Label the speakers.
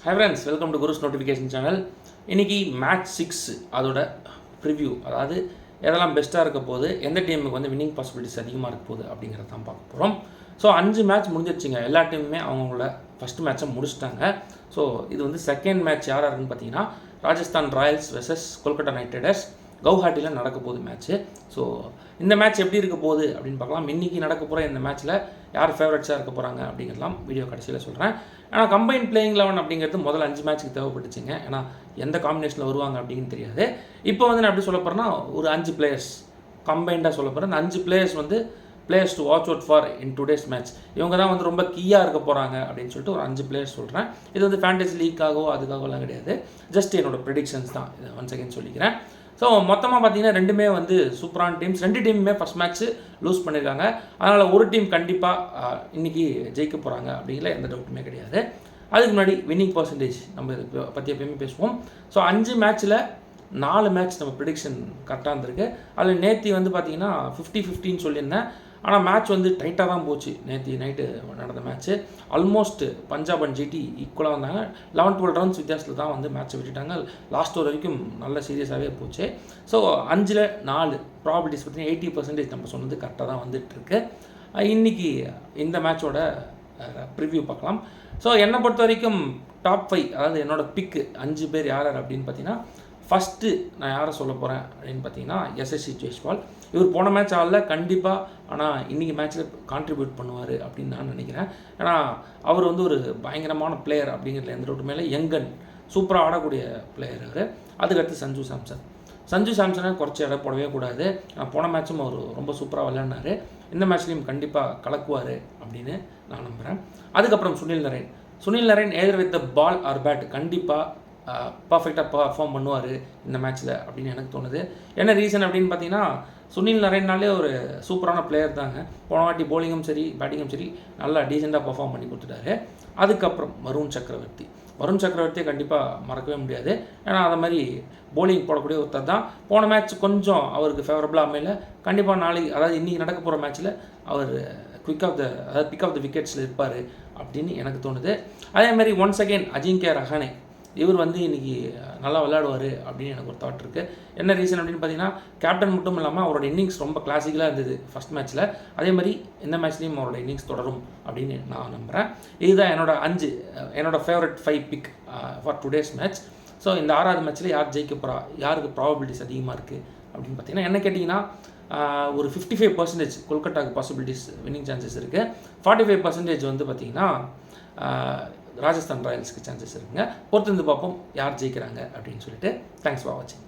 Speaker 1: Hi friends, welcome to Guru's Notification Channel. இன்னைக்கு match 6 அதோட preview, அதாவது எதெல்லாம் பெஸ்ட்டாக இருக்க போகுது, எந்த டீமுக்கு வந்து வின்னிங் பாசிபிலிட்டிஸ் அதிகமாக இருக்க போகுது அப்படிங்கிறத தான் பார்க்க போகிறோம். ஸோ 5 மேட்ச் முடிஞ்சிருச்சுங்க. எல்லா டீமுமே அவங்களோட ஃபஸ்ட் மேட்சை முடிச்சிட்டாங்க. ஸோ இது வந்து செகண்ட் மேட்ச் யாராக இருக்குன்னு பார்த்தீங்கன்னா Rajasthan Royals versus Kolkata Knight Riders கவுஹாட்டியில் நடக்க போகுது மேட்ச்சு. ஸோ இந்த மேட்ச் எப்படி இருக்க போகுது அப்படின்னு பார்க்கலாம். இன்றைக்கி நடக்க போகிற இந்த மேட்ச்சில் யார் ஃபேவரட்ஸாக இருக்க போகிறாங்க அப்படிங்கிறலாம் வீடியோ கடைசியில் சொல்கிறேன். ஏன்னா கம்பைன் பிளேயிங் 11 அப்படிங்கிறது முதல்ல 5 மேட்ச்சுக்கு தேவைப்பட்டுச்சுங்க. ஏன்னா எந்த காம்பினேஷனில் வருவாங்க அப்படின்னு தெரியாது. இப்போ வந்து நான் எப்படி சொல்ல போகிறேன்னா ஒரு 5 பிளேயர்ஸ் கம்பைண்டாக சொல்ல போகிறேன். அந்த 5 பிளேயர்ஸ் வந்து players to watch out for in today's match. இவங்க தான் வந்து ரொம்ப கீயாக இருக்க போகிறாங்க அப்படின்னு சொல்லிட்டு ஒரு 5 பிளேயர்ஸ் சொல்கிறேன். இது வந்து ஃபேண்டசி லீக்காகவோ அதுக்காகலாம் கிடையாது, ஜஸ்ட் என்னோட ப்ரெடிக்ஷன்ஸ் தான். இதை ஒன்ஸ் அகேன் சொல்லிக்கிறேன். ஸோ மொத்தமாக பார்த்தீங்கன்னா ரெண்டுமே வந்து சூப்பரான டீம்ஸ். 2 டீமுமே ஃபஸ்ட் மேட்ச்சு லூஸ் பண்ணியிருக்காங்க. அதனால் ஒரு டீம் கண்டிப்பாக இன்றைக்கி ஜெயிக்க போகிறாங்க அப்படிங்கிற எந்த டவுட்டுமே கிடையாது. அதுக்கு முன்னாடி வின்னிங் பர்சன்டேஜ் நம்ம இதை பற்றி எப்பயுமே பேசுவோம். ஸோ 5 மேட்ச்சில் 4 மேட்ச் நம்ம ப்ரிடிக்ஷன் கரெக்டாக இருந்திருக்கு. அதில் நேற்று வந்து பார்த்திங்கன்னா 50-50 சொல்லியிருந்தேன். ஆனால் மேட்ச் வந்து டைட்டாக தான் போச்சு. நேற்று நைட்டு நடந்த match almost Punjab and GT ஈக்குவலாக வந்தாங்க. 11-12 ரன்ஸ் வித்தியாசத்தில் தான் வந்து மேட்ச்சை விட்டுட்டாங்க. லாஸ்ட் ஓவர் வரைக்கும் நல்ல சீரியஸாகவே போச்சு. ஸோ 5ல் 4 ப்ராபபிலிட்டிஸ் பார்த்தீங்கன்னா 80% நம்ம சொன்னது கரெக்டாக தான் வந்துட்டுருக்கு. இன்றைக்கி இந்த மேட்சோட ப்ரிவ்யூ பார்க்கலாம். ஸோ என்னை பொறுத்த வரைக்கும் டாப் 5, அதாவது என்னோடய பிக்கு 5 பேர் யார் அப்படின்னு பார்த்தீங்கன்னா, ஃபஸ்ட்டு நான் யாரை சொல்ல போகிறேன் அப்படின்னு பார்த்தீங்கன்னா எஸ்எஸ்சி ஜெய்ஸ்வால். இவர் போன மேட்ச் ஆடல கண்டிப்பாக, ஆனால் இன்றைக்கி மேட்ச்சில் கான்ட்ரிபியூட் பண்ணுவார் அப்படின்னு நான் நினைக்கிறேன். ஏன்னா அவர் வந்து ஒரு பயங்கரமான பிளேயர் அப்படிங்கிறதுல எந்த டவுட்டுமே இல்லை. யங்கன் சூப்பராக ஆடக்கூடிய பிளேயர் அவர். அதுக்கடுத்து சஞ்சு சாம்சனை குறைச்சி இட போடவே கூடாது. போன மேட்சும் அவர் ரொம்ப சூப்பராக விளையாடினார். இந்த மேட்ச்லேயும் கண்டிப்பாக கலக்குவார் அப்படின்னு நான் நம்புகிறேன். அதுக்கப்புறம் Sunil Narine either with the ball or bat கண்டிப்பாக பர்ஃபெக்டாக பர்ஃபார்ம் பண்ணுவார் இந்த மேட்ச்சில் அப்படின்னு எனக்கு தோணுது. என்ன ரீசன் அப்படின்னு பார்த்தீங்கன்னா, சுனில் நரேன்னாலே ஒரு சூப்பரான பிளேயர் தாங்க. போன வாட்டி போலிங்கும் சரி பேட்டிங்கும் சரி நல்லா டீசெண்டாக பர்ஃபார்ம் பண்ணி கொடுத்துட்டாரு. அதுக்கப்புறம் வருண் சக்கரவர்த்தியை கண்டிப்பாக மறக்கவே முடியாது. ஏன்னா அதை மாதிரி போலிங் போடக்கூடிய ஒருத்தர் தான். போன மேட்ச் கொஞ்சம் அவருக்கு ஃபேவரபுளாக அமையல. கண்டிப்பாக நாளைக்கு, அதாவது இன்றைக்கி நடக்க போகிற மேட்ச்சில் அவர் பிக் ஆஃப் த விக்கெட்ஸில் இருப்பார் அப்படின்னு எனக்கு தோணுது. அதேமாதிரி ஒன்ஸ் அகெயின் அஜிங்கியா ரஹானே, இவர் வந்து இன்றைக்கி நல்லா விளையாடுவார் அப்படின்னு எனக்கு ஒரு தாட் இருக்குது. என்ன ரீசன் அப்படின்னு பார்த்தீங்கன்னா, கேப்டன் மட்டும் இல்லாமல் அவரோட இன்னிங்ஸ் ரொம்ப கிளாசிக்கலாக இருந்தது ஃபஸ்ட் மேட்ச்சில். அதே மாதிரி இந்த மேட்ச்லேயும் அவரோட இன்னிங்ஸ் தொடரும் அப்படின்னு நான் நம்புகிறேன். இதுதான் என்னோட favourite 5 pick for today's match. So இந்த 6வது மேட்ச்சில் யார் ஜெயிக்க போகிறா, யாருக்கு ப்ராபபிலிட்டிஸ் அதிகமாக இருக்குது அப்படின்னு பார்த்தீங்கன்னா, என்ன கேட்டிங்கன்னா ஒரு 55% கொல்கட்டாவுக்கு பாசிபிலிட்டிஸ் வின்னிங் சான்சஸ் இருக்குது. 45% வந்து பார்த்திங்கன்னா ராஜஸ்தான் ராயல்ஸ்க்கு சான்சஸ் இருக்குங்க. பொறுத்து வந்து பார்ப்போம் யார் ஜெயிக்கிறாங்க அப்படின்னு சொல்லிட்டு. தேங்க்ஸ் ஃபார் வாட்சிங்.